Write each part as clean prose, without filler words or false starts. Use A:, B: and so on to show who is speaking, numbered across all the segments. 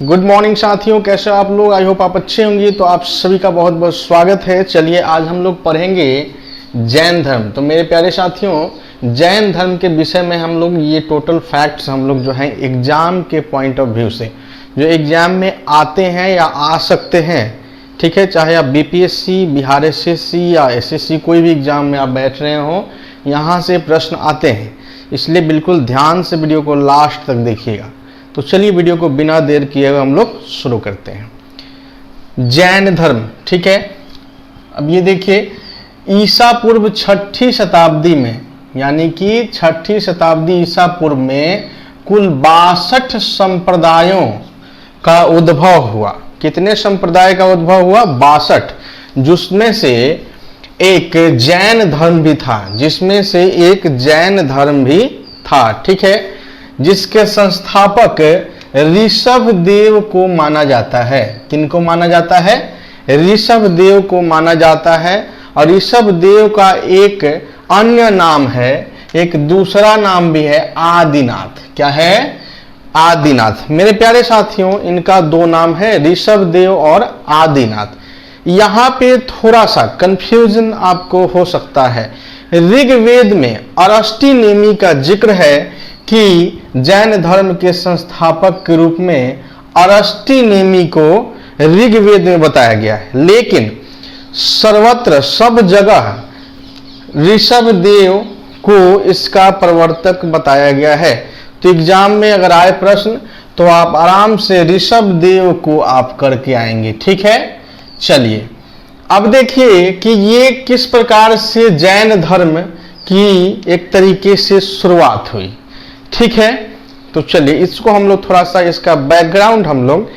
A: Good morning साथियों, कैसे आप लोग। आई होप आप अच्छे होंगे। तो आप सभी का बहुत बहुत स्वागत है। चलिए आज हम लोग पढ़ेंगे जैन धर्म। तो मेरे प्यारे साथियों, जैन धर्म के विषय में हम लोग ये टोटल फैक्ट्स हम लोग जो हैं एग्जाम के पॉइंट ऑफ व्यू से जो एग्जाम में आते हैं या आ सकते हैं, ठीक है, चाहे आप बीपीएससी, बिहार एसएससी या एसएससी कोई भी एग्जाम में आप बैठ रहे हो, यहाँ से प्रश्न आते हैं। इसलिए बिल्कुल ध्यान से वीडियो को लास्ट तक देखिएगा। तो चलिए वीडियो को बिना देर किए हुए हम लोग शुरू करते हैं। जैन धर्म, ठीक है। अब ये देखिए, ईसा पूर्व 6ठी शताब्दी में, यानी कि 6ठी शताब्दी ईसा पूर्व में कुल 62 संप्रदायों का उद्भव हुआ। कितने संप्रदाय का उद्भव हुआ? 62, जिसमें से एक जैन धर्म भी था, ठीक है, जिसके संस्थापक ऋषभ देव को माना जाता है। किनको माना जाता है? ऋषभ देव को माना जाता है। और ऋषभ देव का एक अन्य नाम है, एक दूसरा नाम भी है, आदिनाथ। क्या है? आदिनाथ। मेरे प्यारे साथियों, इनका दो नाम है, ऋषभ देव और आदिनाथ। यहाँ पे थोड़ा सा कंफ्यूजन आपको हो सकता है। ऋग्वेद में अरष्टी नेमि का जिक्र है कि जैन धर्म के संस्थापक के रूप में अरष्टी नेमि को ऋग्वेद में बताया गया है, लेकिन सर्वत्र सब जगह ऋषभ देव को इसका प्रवर्तक बताया गया है। तो एग्जाम में अगर आए प्रश्न तो आप आराम से ऋषभ देव को आप करके आएंगे, ठीक है। चलिए अब देखिए कि ये किस प्रकार से जैन धर्म की एक तरीके से शुरुआत हुई, ठीक है। तो चलिए इसको हम लोग थोड़ा सा इसका बैकग्राउंड हम लोग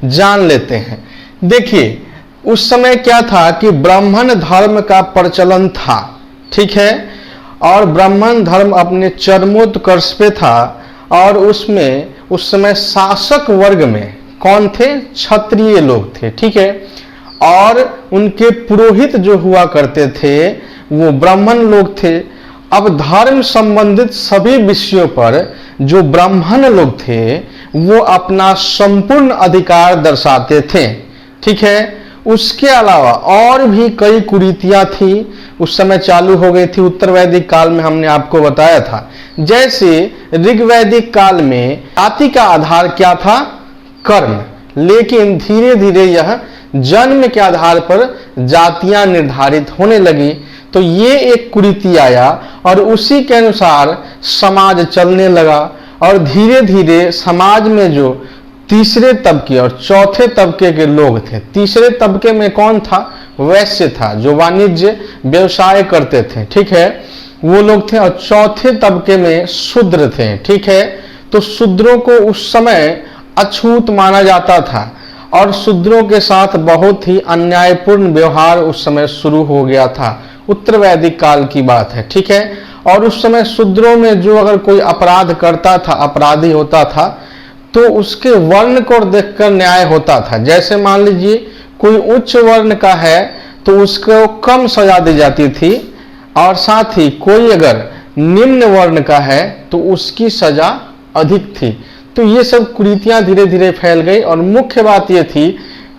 A: जान लेते हैं। देखिए उस समय क्या था कि ब्राह्मण धर्म का प्रचलन था, ठीक है, और ब्राह्मण धर्म अपने चरमोत्कर्ष पे था। और उसमें उस समय शासक वर्ग में कौन थे? क्षत्रिय लोग थे, ठीक है। और उनके पुरोहित जो हुआ करते थे वो ब्राह्मण लोग थे। अब धर्म संबंधित सभी विषयों पर जो ब्राह्मण लोग थे वो अपना संपूर्ण अधिकार दर्शाते थे, ठीक है। उसके अलावा और भी कई कुरीतियां थी, उस समय चालू हो गई थी। उत्तर वैदिक काल में हमने आपको बताया था। जैसे ऋग्वैदिक काल में जाति का आधार क्या था? कर्म, लेकिन धीरे धीरे यह जन्म के आधार पर जातियां निर्धारित होने लगी। तो ये एक कुरीति आया और उसी के अनुसार समाज चलने लगा। और धीरे धीरे समाज में जो तीसरे तबके और चौथे तबके के लोग थे, तीसरे तबके में कौन था? वैश्य था, जो वाणिज्य व्यवसाय करते थे, ठीक है, वो लोग थे। और चौथे तबके में शूद्र थे, ठीक है। तो शूद्रों को उस समय अछूत माना जाता था और शूद्रों के साथ बहुत ही अन्यायपूर्ण व्यवहार उस समय शुरू हो गया था। उत्तर वैदिक काल की बात है, ठीक है। और उस समय शूद्रों में जो अगर कोई अपराध करता था, अपराधी होता था, तो उसके वर्ण को देखकर न्याय होता था। जैसे मान लीजिए कोई उच्च वर्ण का है तो उसको कम सजा दी जाती थी, और साथ ही कोई अगर निम्न वर्ण का है तो उसकी सजा अधिक थी। तो ये सब कुरीतियां धीरे धीरे फैल गई। और मुख्य बात ये थी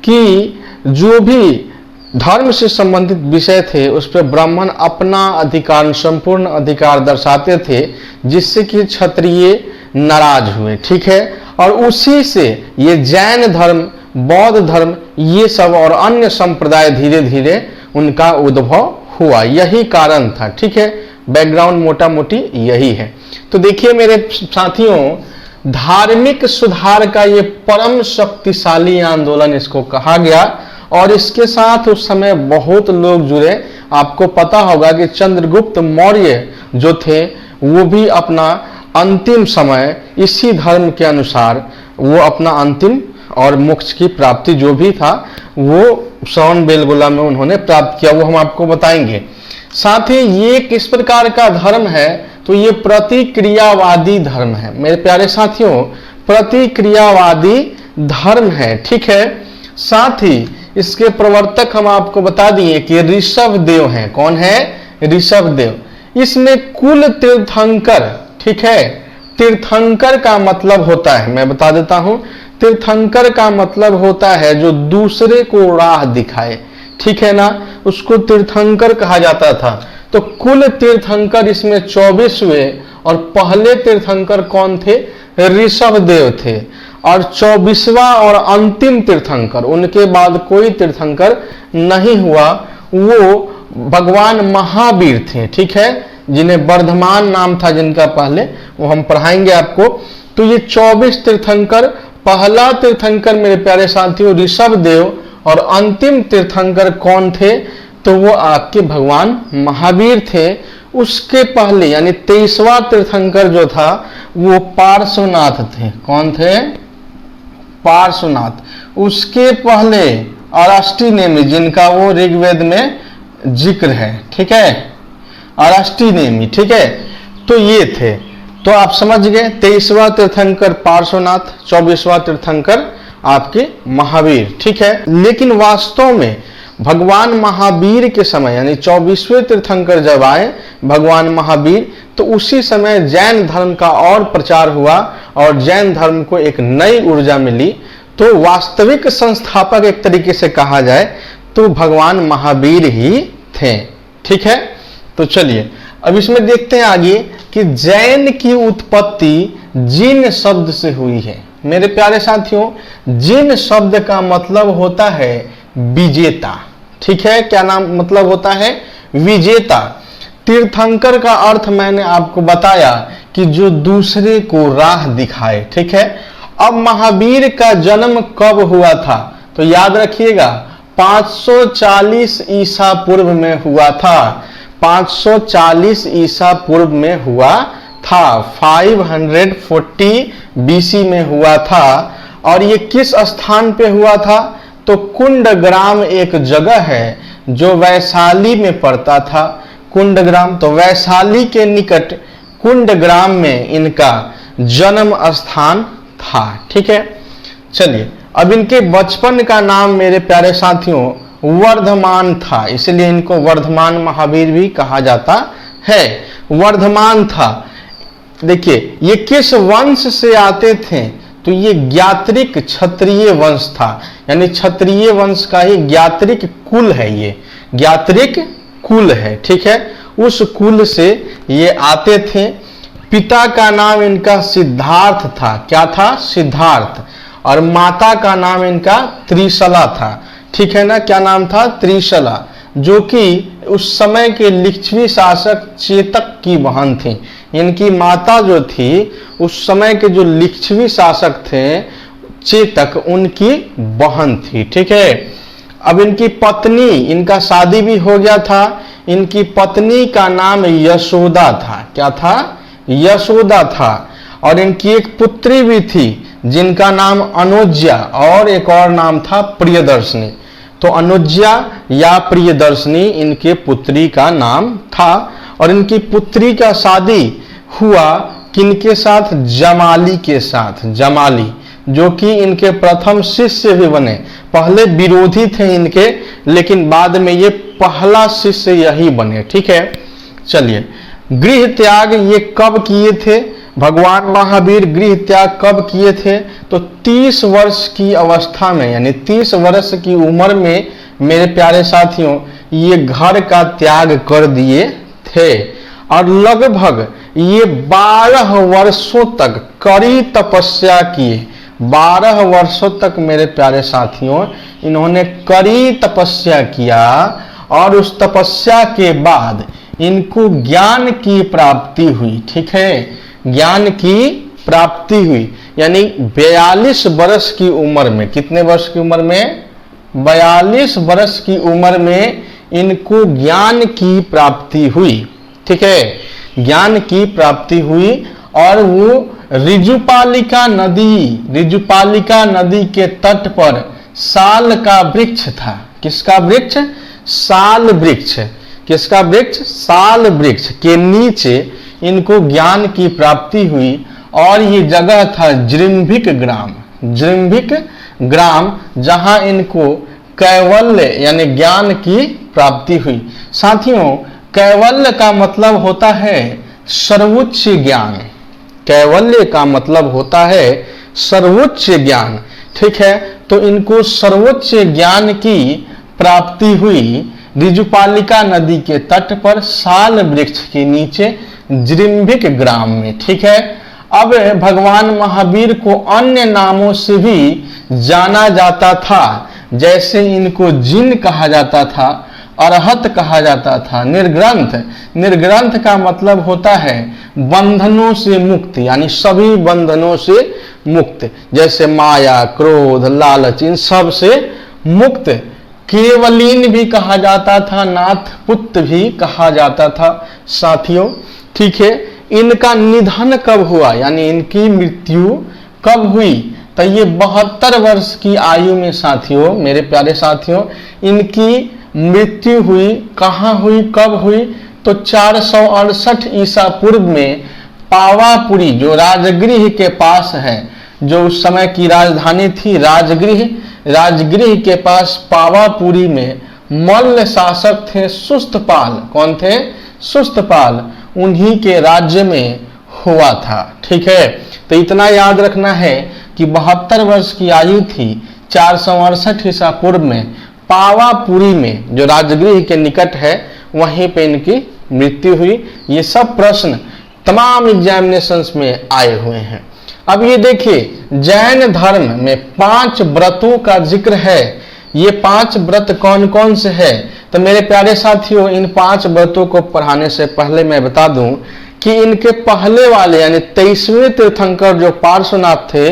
A: कि जो भी धर्म से संबंधित विषय थे उस पर ब्राह्मण अपना अधिकार, संपूर्ण अधिकार दर्शाते थे, जिससे कि क्षत्रिय नाराज हुए, ठीक है। और उसी से ये जैन धर्म, बौद्ध धर्म, ये सब और अन्य संप्रदाय धीरे धीरे उनका उद्भव हुआ। यही कारण था, ठीक है। बैकग्राउंड मोटा मोटी यही है। तो देखिए मेरे साथियों, धार्मिक सुधार का ये परम शक्तिशाली आंदोलन इसको कहा गया। और इसके साथ उस समय बहुत लोग जुड़े। आपको पता होगा कि चंद्रगुप्त मौर्य जो थे वो भी अपना अंतिम समय इसी धर्म के अनुसार वो अपना अंतिम और मोक्ष की प्राप्ति जो भी था वो श्रवण बेलगोला में उन्होंने प्राप्त किया, वो हम आपको बताएंगे। साथ ही ये किस प्रकार का धर्म है? तो ये प्रतिक्रियावादी धर्म है मेरे प्यारे साथियों, प्रतिक्रियावादी धर्म है, ठीक है। साथ ही इसके प्रवर्तक हम आपको बता दिए कि ऋषभ देव हैं। कौन है? ऋषभ देव। इसमें कुल तीर्थंकर, ठीक है, तीर्थंकर का मतलब होता है, मैं बता देता हूं, तीर्थंकर का मतलब होता है जो दूसरे को राह दिखाए, ठीक है ना, उसको तीर्थंकर कहा जाता था। तो कुल तीर्थंकर इसमें 24 हुए और पहले तीर्थंकर कौन थे? ऋषभ देव थे। और 24वां और अंतिम तीर्थंकर, उनके बाद कोई तीर्थंकर नहीं हुआ, वो भगवान महावीर थे, ठीक है, जिन्हें वर्धमान नाम था जिनका पहले, वो हम पढ़ाएंगे आपको। तो ये 24 तीर्थंकर, पहला तीर्थंकर मेरे प्यारे साथियों ऋषभ देव, और अंतिम तीर्थंकर कौन थे? तो वो आपके भगवान महावीर थे। उसके पहले यानी 23वां तीर्थंकर जो था वो पार्श्वनाथ थे। कौन थे? पार्श्वनाथ। उसके पहले अराष्टी नेमी, जिनका वो ऋग्वेद में जिक्र है, ठीक है, अराष्टी नेमी, ठीक है। तो ये थे, तो आप समझ गए, 23वां तीर्थंकर पार्श्वनाथ, 24वां तीर्थंकर आपके महावीर, ठीक है। लेकिन वास्तव में भगवान महावीर के समय यानी 24वें तीर्थंकर जब आए भगवान महावीर, तो उसी समय जैन धर्म का और प्रचार हुआ और जैन धर्म को एक नई ऊर्जा मिली। तो वास्तविक संस्थापक एक तरीके से कहा जाए तो भगवान महावीर ही थे, ठीक है। तो चलिए अब इसमें देखते हैं आगे कि जैन की उत्पत्ति जिन शब्द से हुई है। मेरे प्यारे साथियों, जिन शब्द का मतलब होता है विजेता, ठीक है। क्या नाम मतलब होता है? विजेता। तीर्थंकर का अर्थ मैंने आपको बताया कि जो दूसरे को राह दिखाए, ठीक है। अब महावीर का जन्म कब हुआ था? तो याद रखिएगा 540 ईसा पूर्व में हुआ था। 540 ईसा पूर्व में हुआ था, 540 बीसी में हुआ था। और ये किस स्थान पे हुआ था? तो कुंडग्राम एक जगह है जो वैशाली में पड़ता था। कुंडग्राम, तो वैशाली के निकट कुंडग्राम में इनका जन्म स्थान था, ठीक है। चलिए अब इनके बचपन का नाम मेरे प्यारे साथियों वर्धमान था, इसलिए इनको वर्धमान महावीर भी कहा जाता है। वर्धमान था। देखिए ये किस वंश से आते थे? तो ये ज्ञात्रिक क्षत्रिय वंश था, यानी क्षत्रिय वंश का ही ज्ञात्रिक कुल है, ये ज्ञात्रिक कुल है, ठीक है। उस कुल से ये आते थे। पिता का नाम इनका सिद्धार्थ था। क्या था? सिद्धार्थ। और माता का नाम इनका त्रिशला था, ठीक है ना। क्या नाम था? त्रिशला, जो कि उस समय के लिच्छवी शासक चेतक की बहन थी। इनकी माता जो थी उस समय के जो लिच्छवी शासक थे चेतक, उनकी बहन थी, ठीक है। अब इनकी पत्नी, इनका शादी भी हो गया था। इनकी पत्नी का नाम यशोदा था। क्या था? यशोदा था। और इनकी एक पुत्री भी थी जिनका नाम अनुज्या, और एक और नाम था प्रियदर्शनी। तो अनुज्या या प्रियदर्शनी इनके पुत्री का नाम था। और इनकी पुत्री का शादी हुआ किनके साथ? जमाली के साथ। जमाली जो कि इनके प्रथम शिष्य भी बने। पहले विरोधी थे इनके, लेकिन बाद में ये पहला शिष्य यही बने, ठीक है। चलिए गृह त्याग ये कब किए थे? भगवान महावीर गृह त्याग कब किए थे? तो 30 वर्ष की अवस्था में, यानी 30 वर्ष की उम्र में मेरे प्यारे साथियों ये घर का त्याग कर दिए थे। और लगभग ये 12 वर्षों तक कड़ी तपस्या किए। 12 वर्षों तक मेरे प्यारे साथियों इन्होंने कड़ी तपस्या किया। और उस तपस्या के बाद इनको ज्ञान की प्राप्ति हुई, ठीक है। ज्ञान की प्राप्ति हुई, यानी 42 वर्ष की उम्र में। कितने वर्ष की उम्र में? 42 वर्ष की उम्र में इनको ज्ञान की प्राप्ति हुई, ठीक है। ज्ञान की प्राप्ति हुई। और वो ऋजुपालिका नदी के तट पर साल का वृक्ष था। किसका वृक्ष? साल वृक्ष। किसका वृक्ष? साल वृक्ष के नीचे इनको ज्ञान की प्राप्ति हुई। और ये जगह था जृंभिक ग्राम। जृंभिक ग्राम, जहां इनको कैवल्य यानी ज्ञान की प्राप्ति हुई। साथियों कैवल्य का मतलब होता है सर्वोच्च ज्ञान, कैवल्य का मतलब होता है सर्वोच्च ज्ञान। ठीक है, तो इनको सर्वोच्च ज्ञान की प्राप्ति हुई ऋजुपालिका नदी के तट पर साल वृक्ष के नीचे जृंभिक ग्राम में। ठीक है, अब भगवान महावीर को अन्य नामों से भी जाना जाता था, जैसे इनको जिन कहा जाता था, अरहत कहा जाता था, निर्ग्रंथ। निर्ग्रंथ का मतलब होता है बंधनों से मुक्त, यानी सभी बंधनों से मुक्त, जैसे माया, क्रोध, लालच, इन सब से मुक्त। केवलीन भी कहा जाता था, नाथ पुत्र भी कहा जाता था साथियों। ठीक है, इनका निधन कब हुआ, यानी इनकी मृत्यु कब हुई, तो ये 72 वर्ष की आयु में साथियों, मेरे प्यारे साथियों, इनकी मृत्यु हुई। कहाँ हुई, कब हुई, तो 468 ईसा पूर्व में पावापुरी, जो राजगृह के पास है, जो उस समय की राजधानी थी राजगृह, राजगृह के पास पावापुरी में मल्ल शासक थे सुस्तपाल। कौन थे, सुस्तपाल, उन्हीं के राज्य में हुआ था। ठीक है, तो इतना याद रखना है कि 72 वर्ष की आयु थी, 468 ईसा पूर्व में पावापुरी में, जो राजगृह के निकट है, वहीं पे इनकी मृत्यु हुई। ये सब प्रश्न तमाम एग्जामिनेशंस में आए हुए हैं। अब ये देखिए, जैन धर्म में 5 व्रतों का जिक्र है। ये 5 व्रत कौन कौन से है, तो मेरे प्यारे साथियों, इन 5 व्रतों को पढ़ाने से पहले मैं बता दूं कि इनके पहले वाले यानी 23वें तीर्थंकर जो पार्श्वनाथ थे,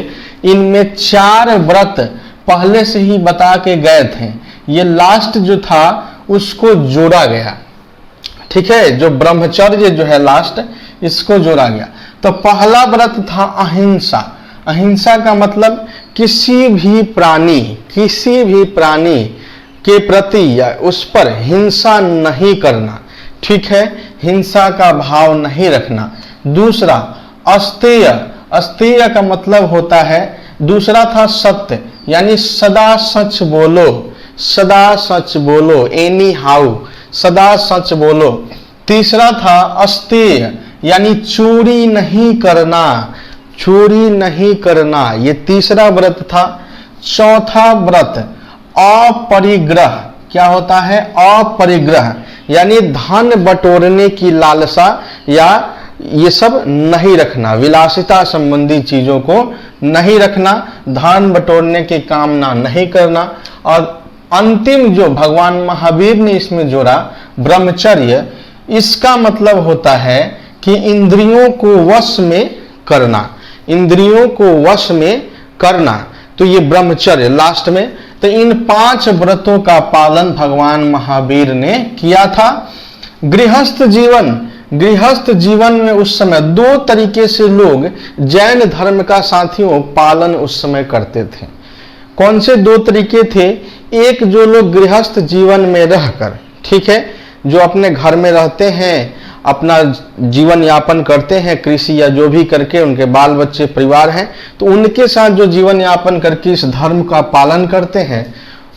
A: इनमें 4 व्रत पहले से ही बता के गए थे। ये लास्ट जो था उसको जोड़ा गया। ठीक है, जो ब्रह्मचर्य जो है लास्ट, इसको जोड़ा गया। तो पहला व्रत था अहिंसा। अहिंसा का मतलब किसी भी प्राणी के प्रति या उस पर हिंसा नहीं करना। ठीक है, हिंसा का भाव नहीं रखना। दूसरा अस्तेय, अस्तेय का मतलब होता है, दूसरा था सत्य, यानी सदा सच बोलो, सदा सच बोलो, एनी हाउ, सदा सच बोलो। तीसरा था अस्तेय, यानी चोरी नहीं करना, चोरी नहीं करना, ये तीसरा व्रत था। चौथा व्रत अपरिग्रह, क्या होता है, अपरिग्रह, यानी धन बटोरने की लालसा या ये सब नहीं रखना, विलासिता संबंधी चीजों को नहीं रखना, धन बटोरने की कामना नहीं करना। और अंतिम जो भगवान महावीर ने इसमें जोड़ा ब्रह्मचर्य, इसका मतलब होता है कि इंद्रियों को वश में करना, इंद्रियों को वश में करना। तो ये ब्रह्मचर्य लास्ट में। तो इन 5 व्रतों का पालन भगवान महावीर ने किया था। गृहस्थ जीवन, गृहस्थ जीवन में उस समय 2 तरीके से लोग जैन धर्म का साथियों पालन उस समय करते थे। कौन से 2 तरीके थे, एक जो लोग गृहस्थ जीवन में रहकर, ठीक है, जो अपने घर में रहते हैं, अपना जीवन यापन करते हैं, कृषि या जो भी करके, उनके बाल बच्चे परिवार हैं, तो उनके साथ जो जीवन यापन करके इस धर्म का पालन करते हैं,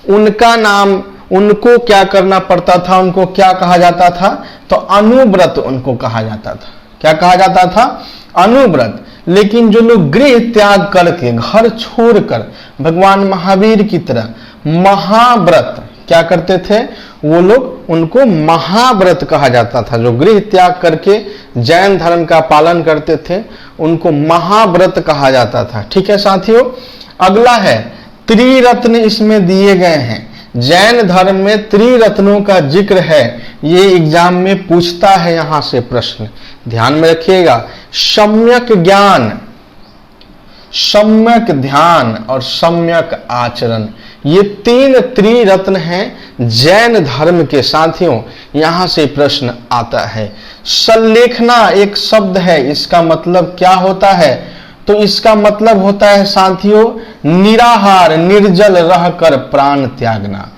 A: उनका नाम, उनको क्या करना पड़ता था, उनको क्या कहा जाता था, तो अनुव्रत उनको कहा जाता था। क्या कहा जाता था, अनुव्रत। लेकिन जो लोग गृह त्याग करके, घर छोड़कर भगवान महावीर की तरह महाव्रत क्या करते थे, वो लोग, उनको महाव्रत कहा जाता था। जो गृह त्याग करके जैन धर्म का पालन करते थे, उनको महाव्रत कहा जाता था। ठीक है साथियों, अगला है त्रिरत्न, इसमें दिए गए हैं। जैन धर्म में त्रिरत्नों का जिक्र है, ये एग्जाम में पूछता है, यहां से प्रश्न ध्यान में रखिएगा। सम्यक ज्ञान, सम्यक ध्यान और सम्यक आचरण, ये 3 त्रिरत्न हैं जैन धर्म के साथियों। यहां से प्रश्न आता है। सल्लेखना एक शब्द है, इसका मतलब क्या होता है, तो इसका मतलब होता है साथियों निराहार, निर्जल रहकर प्राण त्यागना।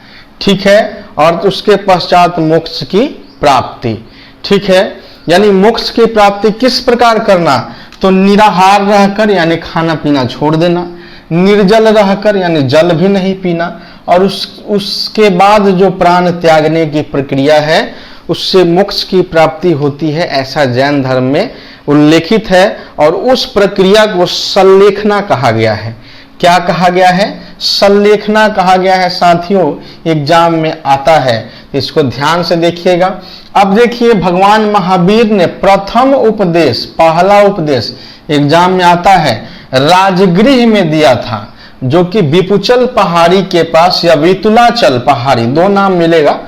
A: ठीक है, और उसके पश्चात मोक्ष की प्राप्ति। ठीक है, यानी मोक्ष की प्राप्ति किस प्रकार करना, तो निराहार रहकर यानी खाना पीना छोड़ देना, निर्जल रहकर यानी जल भी नहीं पीना, और उसके बाद जो प्राण त्यागने की प्रक्रिया है उससे मोक्ष की प्राप्ति होती है, ऐसा जैन धर्म में उल्लेखित है। और उस प्रक्रिया को सल्लेखना कहा गया है। क्या कहा गया है? सल्लेखना कहा गया है साथियों, एग्जाम में आता है, इसको ध्यान से देखिएगा। अब देखिए, भगवान महावीर ने प्रथम उपदेश, पहला उपदेश एग्जाम में आता है, राजगृह में दिया था, जो कि विपुचल पहाड़ी के पास या वितुलाचल पहाड़ी, दो नाम मिलेगा,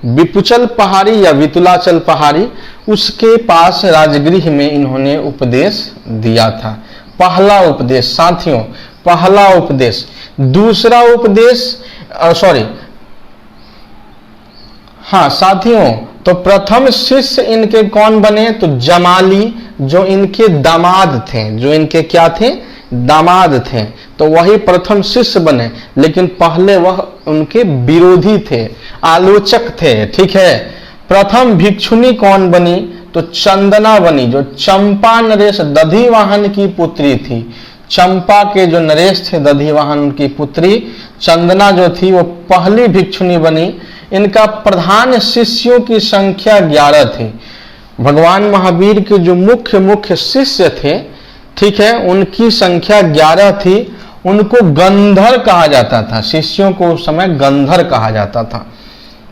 A: विपुचल पहाड़ी या वितुलाचल पहाड़ी, उसके पास राजगृह में इन्होंने उपदेश दिया था। पहला उपदेश साथियों, पहला उपदेश। दूसरा उपदेश साथियों, तो प्रथम शिष्य इनके कौन बने? तो जमाली, जो इनके दामाद थे, जो इनके क्या थे? दामाद थे, तो वही प्रथम शिष्य बने। लेकिन पहले वह उनके विरोधी थे, आलोचक थे। ठीक है। प्रथम भिक्षुनी कौन बनी? तो चंदना बनी, जो चंपा नरेश दधिवाहन की पुत्री थी। चंपा के जो नरेश थे दधिवाहन की पुत्री चंदना जो थी, वो पहली भिक्षुनी बनी। इनका प्रधान शिष्यों की संख्या 11 थी। भगवान महावीर के जो मुख्य शिष्य थे, ठीक है, उनकी संख्या 11 थी। उनको गंधर कहा जाता था, शिष्यों को उस समय गंधर कहा जाता था।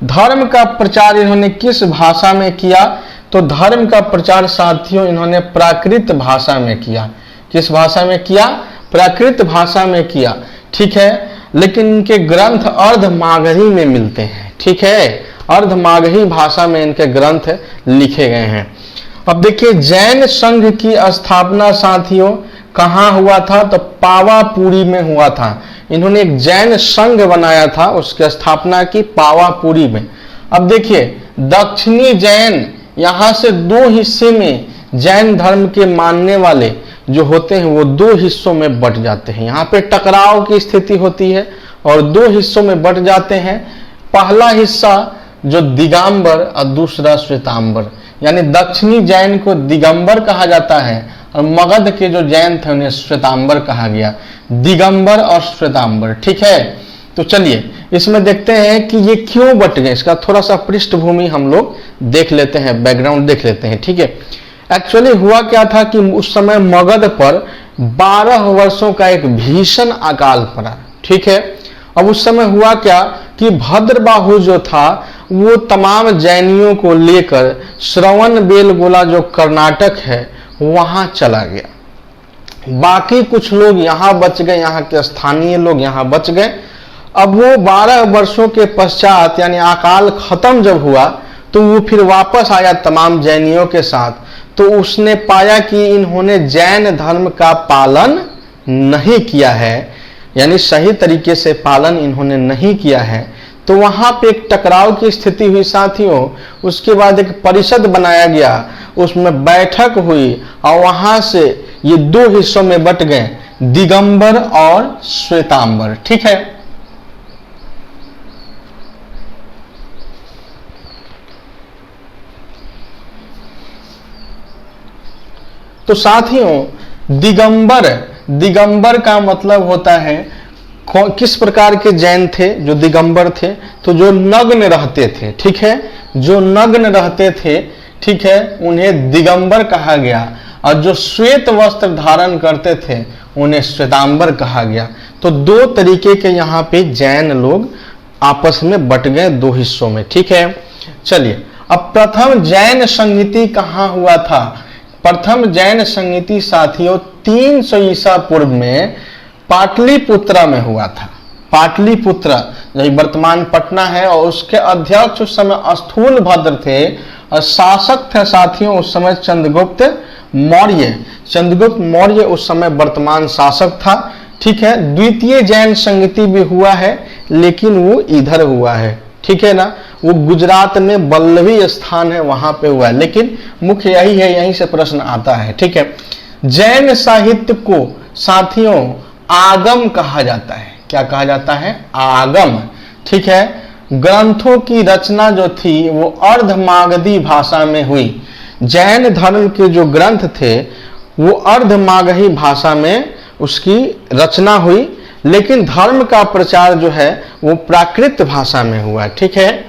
A: धर्म का प्रचार इन्होंने किस भाषा में किया? तो धर्म का प्रचार साथियों इन्होंने प्राकृत भाषा में किया। किस भाषा में किया? प्राकृत भाषा में किया। ठीक है। लेकिन इनके ग्रंथ अर्धमागही में मिलते हैं। ठीक है, अर्धमागही भाषा में इनके ग्रंथ लिखे गए हैं। अब देखिए, जैन संघ की स्थापना साथियों कहाँ हुआ था? तो पावापुरी में हुआ था। इन्होंने एक जैन संघ बनाया था, उसकी स्थापना की पावापुरी में। अब देखिए, दक्षिणी जैन, यहाँ से दो हिस्से में जैन धर्म के मानने वाले जो होते हैं वो दो हिस्सों में बट जाते हैं। यहाँ पे टकराव की स्थिति होती है और दो हिस्सों में बट जाते हैं। पहला हिस्सा जो दिगंबर और दूसरा श्वेतांबर, यानी दक्षिणी जैन को दिगंबर कहा जाता है और मगध के जो जैन थे उन्हें श्वेतांबर कहा गया। दिगंबर और श्वेतांबर। ठीक है। तो चलिए इसमें देखते हैं कि ये क्यों बट गए, इसका थोड़ा सा पृष्ठभूमि हम लोग देख लेते हैं, बैकग्राउंड देख लेते हैं। ठीक है। एक्चुअली हुआ क्या था कि उस समय मगध पर 12 वर्षों का एक भीषण अकाल पड़ा। ठीक है। अब उस समय हुआ क्या कि भद्रबाहु जो था वो तमाम जैनियों को लेकर श्रवण बेलगोला जो कर्नाटक है वहां चला गया। बाकी कुछ लोग यहाँ बच गए, यहाँ के स्थानीय लोग यहाँ बच गए। अब वो 12 वर्षों के पश्चात यानी अकाल खत्म जब हुआ तो वो फिर वापस आया तमाम जैनियों के साथ। तो उसने पाया कि इन्होंने जैन धर्म का पालन नहीं किया है, यानी सही तरीके से पालन इन्होंने नहीं किया है। तो वहां पे एक टकराव की स्थिति हुई साथियों। उसके बाद एक परिषद बनाया गया, उसमें बैठक हुई और वहां से ये दो हिस्सों में बट गए, दिगंबर और श्वेतांबर। ठीक है। तो साथियों, दिगंबर का मतलब होता है किस प्रकार के जैन थे जो दिगंबर थे? तो जो नग्न रहते थे। ठीक है। जो नग्न रहते थे, ठीक है, उन्हें दिगंबर कहा गया। और जो श्वेत वस्त्र धारण करते थे उन्हें श्वेतांबर कहा गया। तो दो तरीके के यहाँ पे जैन लोग आपस में बट गए दो हिस्सों में। ठीक है। चलिए, अब प्रथम जैन संगीति कहाँ हुआ था? प्रथम जैन संगीति साथियों 300 ईसा पूर्व में पाटलिपुत्रा में हुआ था। पाटलिपुत्रा जो वर्तमान पटना है, और उसके अध्यक्ष उस समय स्थूलभद्र थे और शासक थे साथियों उस समय चंद्रगुप्त मौर्य। चंद्रगुप्त मौर्य उस समय वर्तमान शासक था। ठीक है। द्वितीय जैन संगीति भी हुआ है, लेकिन वो इधर हुआ है। ठीक है ना, वो गुजरात में वल्लभी स्थान है वहां पे हुआ है, लेकिन मुख्य यही है, यहीं से प्रश्न आता है। ठीक है। जैन साहित्य को साथियों आगम कहा जाता है। क्या कहा जाता है? आगम। ठीक है। ग्रंथों की रचना जो थी वो अर्धमागधी भाषा में हुई। जैन धर्म के जो ग्रंथ थे वो अर्धमागही भाषा में उसकी रचना हुई, लेकिन धर्म का प्रचार जो है वो प्राकृत भाषा में हुआ। ठीक है।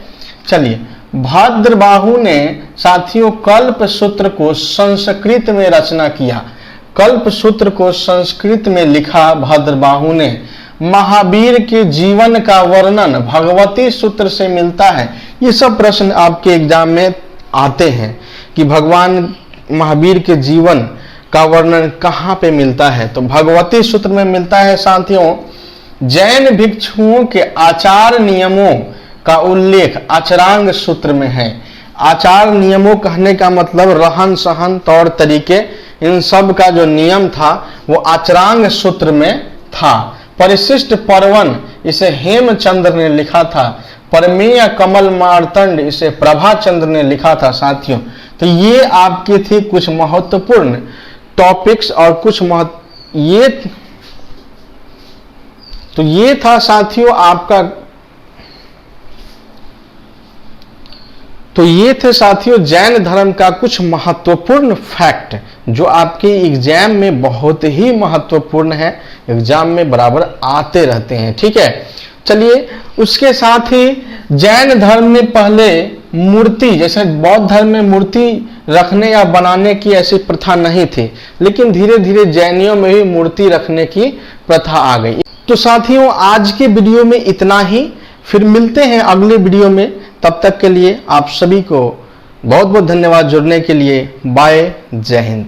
A: चलिए, भद्रबाहु ने साथियों कल्प सूत्र को संस्कृत में रचना किया। कल्प सूत्र को संस्कृत में लिखा भद्रबाहु ने। महावीर के जीवन का वर्णन भगवती सूत्र से मिलता है। ये सब प्रश्न आपके एग्जाम में आते हैं कि भगवान महावीर के जीवन का वर्णन कहाँ पे मिलता है, तो भगवती सूत्र में मिलता है साथियों। जैन भिक्षुओं के आचार नियमों का उल्लेख आचरांग सूत्र में है। आचार नियमों कहने का मतलब रहन सहन तौर तरीके, इन सब का जो नियम था वो आचरांग सूत्र में था। परिशिष्ट पर्वन इसे हेमचंद्र ने लिखा था। परमेय कमल मार्तंड इसे प्रभाचंद्र ने लिखा था साथियों। तो ये आपके थे कुछ महत्वपूर्ण टॉपिक्स और कुछ ये था साथियों आपका, तो ये थे साथियों जैन धर्म का कुछ महत्वपूर्ण फैक्ट जो आपके एग्जाम में बहुत ही महत्वपूर्ण है, एग्जाम में बराबर आते रहते हैं। ठीक है, चलिए उसके साथ ही जैन धर्म में पहले मूर्ति, जैसे बौद्ध धर्म में मूर्ति रखने या बनाने की ऐसी प्रथा नहीं थी, लेकिन धीरे धीरे जैनियों में भी मूर्ति रखने की प्रथा आ गई। तो साथियों आज के वीडियो में इतना ही, फिर मिलते हैं अगले वीडियो में। तब तक के लिए आप सभी को बहुत बहुत धन्यवाद जुड़ने के लिए। बाय, जय हिंद।